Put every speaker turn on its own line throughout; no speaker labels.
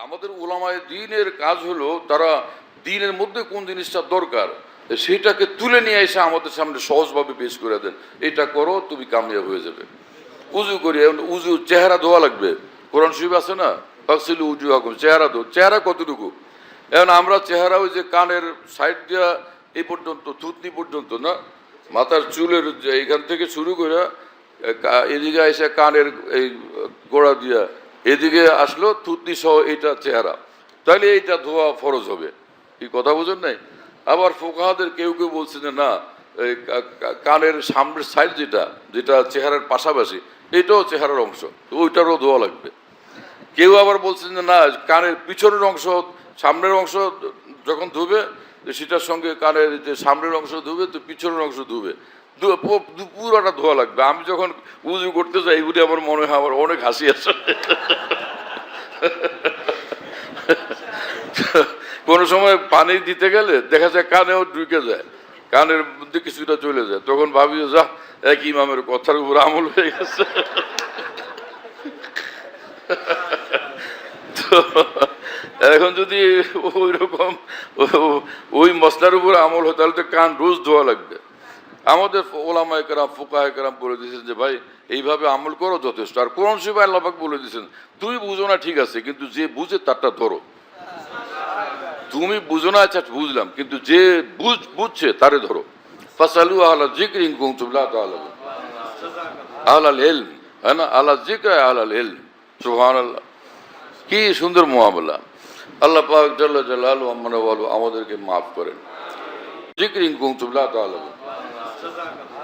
আমাদের উলামায়ে দ্বীনের কাজ হলো তারা দ্বীনের মধ্যে কোন জিনিসটা দরকার সেটাকে তুলে নিয়ে এসে আমাদের সামনে সহজভাবে পেশ করে দেন। এটা করো, তুমি কামিয়াব হয়ে যাবে। উজু করি, উজু চেহারা ধোয়া লাগবে। কোরআন শরীফ আছে না, ফাগসিলু উজুহাকুম, চেহারা ধো। চেহারা কতটুকু? এখন আমরা চেহারা ওই যে কানের সাইড দিয়া এই পর্যন্ত, থুতনি পর্যন্ত না, মাথার চুলের এইখান থেকে শুরু করে এদিকে এসে কানের এই গোড়া দিয়া এদিকে আসলো থুতনি সহ, এইটা চেহারা। তাহলে এইটা ধোয়া ফরজ হবে। কি কথা বুঝেন নাই? আবার ফুকাহাদের কেউ কেউ বলছে যে না, কানের সামনের সাইড যেটা যেটা চেহারার পাশাপাশি, এটাও চেহারার অংশ, তো ওইটারও ধোয়া লাগবে। কেউ আবার বলছেন যে না, কানের পিছনের অংশ সামনের অংশ যখন ধুবে সেটার সঙ্গে কানের যে সামনের অংশ ধুবে তো পিছনের অংশ ধুবে, পুরোটা ধোয়া লাগবে। আমি যখন উজু করতে যাই এগুলি আমার মনে হয় আমার অনেক হাসি আসে। কোনো সময় পানি দিতে গেলে দেখা যায় কানেও ঢুকে যায়, কানের মধ্যে কিছুটা চলে যায়, তখন ভাবি যা এক ইমামের কথার উপর আমল হয়ে গেছে। তো এখন যদি ওই রকম ওই মশলার উপর আমল হয় তাহলে তো কান রোজ ধোয়া লাগবে। আমাদের ওলামায়ে কেরাম ফুকাহায়ে কেরাম বলে দিয়েছেন যে ভাই এইভাবে আমল করো যথেষ্ট। আর কোরআন শরীফে আল্লাহ পাক বলে দিয়েছেন তুমি বুঝো না ঠিক আছে, কিন্তু যে বুঝে তারটা ধরো। তুমি বুঝো না, আচ্ছা বুঝলাম, কিন্তু যে বুঝছে তারে ধরো। ফাসালু আহলা যিকরি ইন কুনতুম লা তা'লামুন, আহলাল ইলম, হ্যাঁ না, আহলা যিকরি আহলাল ইলম। সুবহানাল্লাহ, কি সুন্দর মুআমালা। আল্লাহ পাক জাল্লা জালালুহু আম্মা ওয়ালু আমাদেরকে মাফ করেন। যিকরি ইন কুনতুম লা তা'লামুন,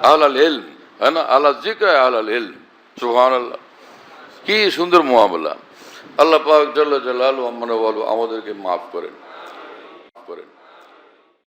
আহলাল ইলম, হ্যাঁ না, আহলা যিকরি আহলাল ইলম। সুবহানাল্লাহ, কি সুন্দর মুআমালা। আল্লাহ পাক জাল্লা জালালুহু আম্মা ওয়ালু আমাদেরকে মাফ করেন।